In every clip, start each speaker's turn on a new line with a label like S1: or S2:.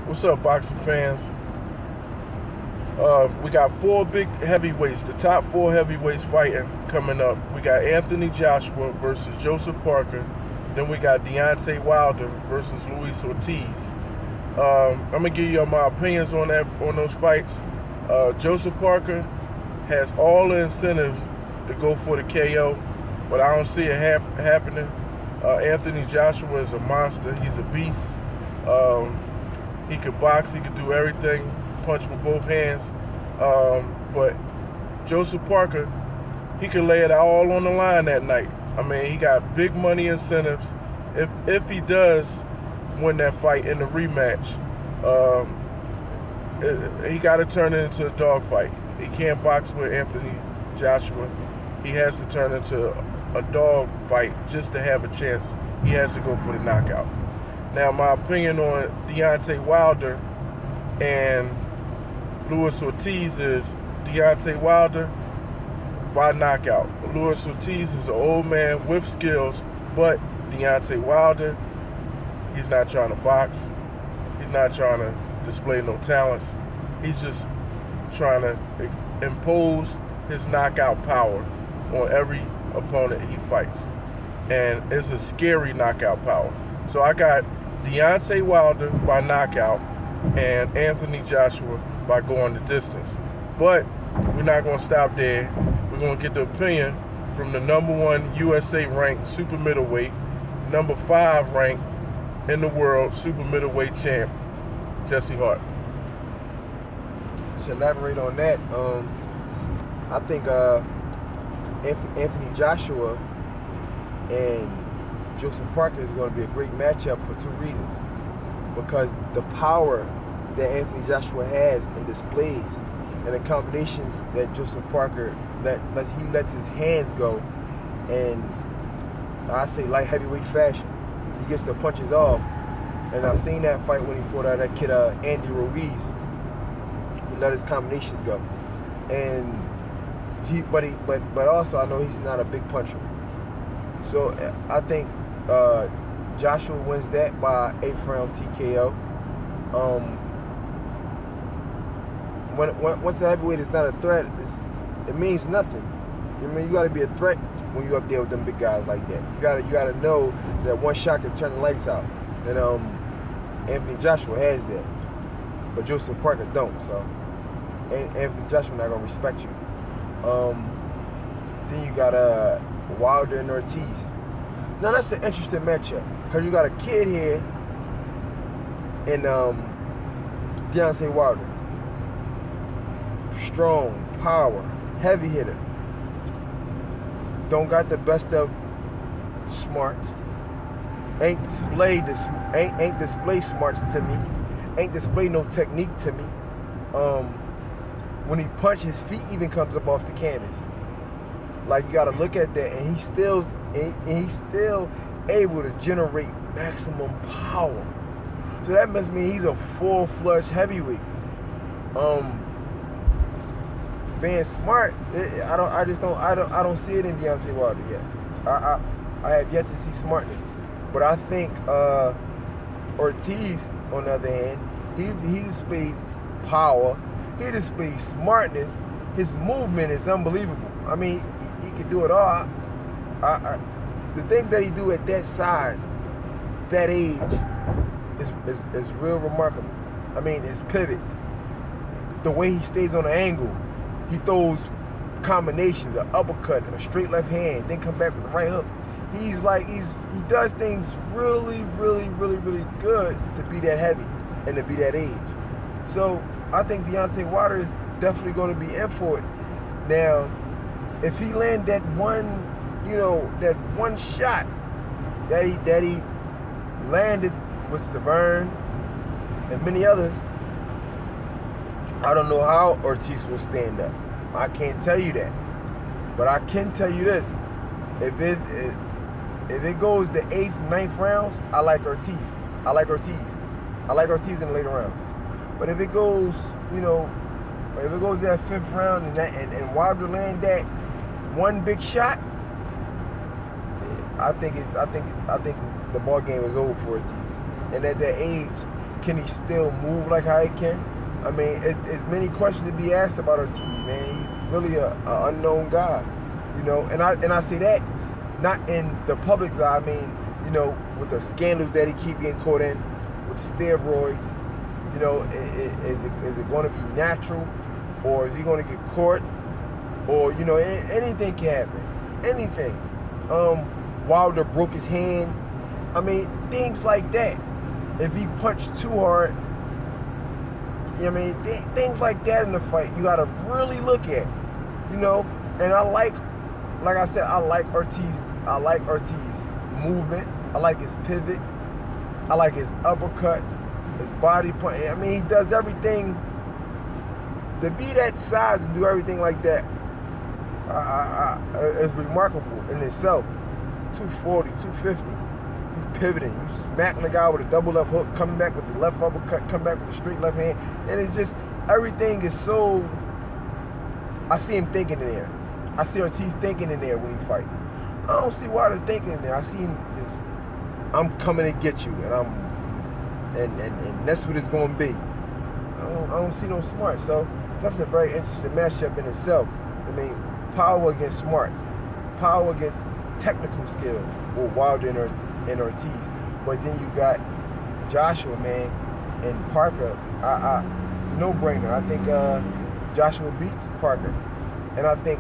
S1: What's up, boxing fans? We got four big heavyweights, the top four heavyweights fighting coming up. We got Anthony Joshua versus Joseph Parker. Then we got Deontay Wilder versus Luis Ortiz. I'm gonna give you my opinions on those fights. Joseph Parker has all the incentives to go for the KO, but I don't see it happening. Anthony Joshua is a monster. He's a beast. He could box. He could do everything. Punch with both hands. But Joseph Parker, he could lay it all on the line that night. I mean, he got big money incentives. If he does win that fight in the rematch, he got to turn it into a dogfight. He can't box with Anthony Joshua. He has to turn it into a dog fight just to have a chance. He has to go for the knockout. Now, my opinion on Deontay Wilder and Luis Ortiz is Deontay Wilder by knockout. Luis Ortiz is an old man with skills, but Deontay Wilder, he's not trying to box. He's not trying to display no talents. He's just trying to impose his knockout power on every opponent he fights. And it's a scary knockout power. So I got Deontay Wilder by knockout and Anthony Joshua by going the distance. But we're not going to stop there. We're going to get the opinion from the #1 USA ranked super middleweight, #5 ranked in the world super middleweight champ, Jesse Hart.
S2: To elaborate on that, I think Anthony Joshua and Joseph Parker is going to be a great matchup for two reasons. Because the power that Anthony Joshua has and displays, and the combinations that Joseph Parker lets his hands go, and I say light heavyweight fashion, he gets the punches off. And I've seen that fight when he fought out that kid Andy Ruiz. He let his combinations go, and but also I know he's not a big puncher. So I think Joshua wins that by 8th round TKO. Once the heavyweight is not a threat, it means nothing. I mean, you got to be a threat when you're up there with them big guys like that. You gotta know that one shot can turn the lights out. And Anthony Joshua has that, but Joseph Parker don't. So Anthony Joshua not gonna respect you. Then you got Wilder and Ortiz. Now that's an interesting matchup because you got a kid here in Deontay Wilder. Strong, power, heavy hitter. Don't got the best of smarts. Ain't display smarts to me. Ain't display no technique to me. When he punches, his feet even comes up off the canvas. Like, you gotta look at that, and he's still able to generate maximum power. So that must mean he's a full-fledged heavyweight. Being smart, I don't see it in Deontay Wilder yet. I have yet to see smartness, but I think Ortiz, on the other hand, he displayed power. He displayed smartness. His movement is unbelievable. I mean, he can do it all. The things that he do at that size, that age, is real remarkable. I mean, his pivots, the way he stays on the angle. He throws combinations, an uppercut, a straight left hand, then come back with the right hook. He does things really, really, really, really good to be that heavy and to be that age. So I think Deontay Wilder is definitely going to be in for it. Now, if he land that one shot that he landed with Severn and many others, I don't know how Ortiz will stand up. I can't tell you that. But I can tell you this. If it goes the 8th, 9th rounds, I like Ortiz. I like Ortiz in the later rounds. But if it goes, that 5th round and Wilder land that one big shot, I think the ball game is over for Ortiz. And at that age, can he still move like how he can? I mean, it's many questions to be asked about Ortiz, man. He's really a unknown guy, you know. And I say that not in the public's eye. I mean, you know, with the scandals that he keep getting caught in, with the steroids, you know, is it going to be natural, or is he going to get caught, or you know, anything can happen, anything. Wilder broke his hand. I mean, things like that. If he punched too hard, I mean, things like that in the fight, you got to really look at, you know. And like I said, I like Ortiz. I like Ortiz's movement. I like his pivots. I like his uppercuts, his body punch. I mean, he does everything. To be that size and do everything like that, it's remarkable in itself. 240, 250. You pivoting, you smacking the guy with a double left hook, coming back with the left uppercut, come back with the straight left hand, and it's just, everything is so, I see him thinking in there. I see Ortiz thinking in there when he fight. I don't see why they're thinking in there. I see him just, I'm coming to get you, and that's what it's going to be. I don't see no smart, so that's a very interesting matchup in itself. I mean, power against smarts, power against technical skill with Wilder and Ortiz. But then you got Joshua, man, and Parker. It's a no-brainer. I think Joshua beats Parker. And I think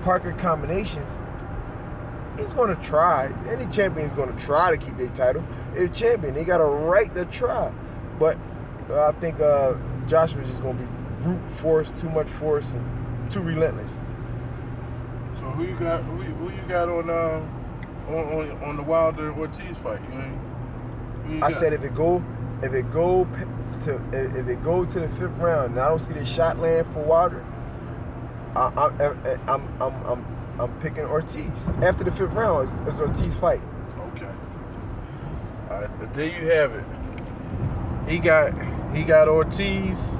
S2: Parker combinations, he's going to try. Any champion is going to try to keep their title. They're a champion. They got a right to try. But I think Joshua's just going to be brute force, too much force, and too relentless.
S1: So who you got on the Wilder Ortiz fight?
S2: I said if it go to the 5th round, and I don't see the shot land for Wilder, I'm picking Ortiz. After the 5th round, it's Ortiz fight.
S1: Okay. All right, there you have it. He got Ortiz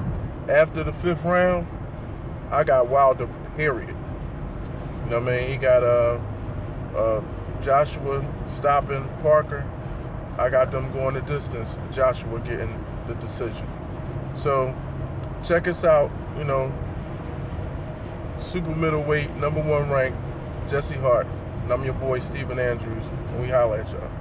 S1: after the 5th round. I got Wilder, period. You know what I mean? He got Joshua stopping Parker. I got them going the distance. Joshua getting the decision. So check us out. You know, super middleweight, #1 ranked, Jesse Hart. And I'm your boy, Stephen Andrews, and we holla at y'all.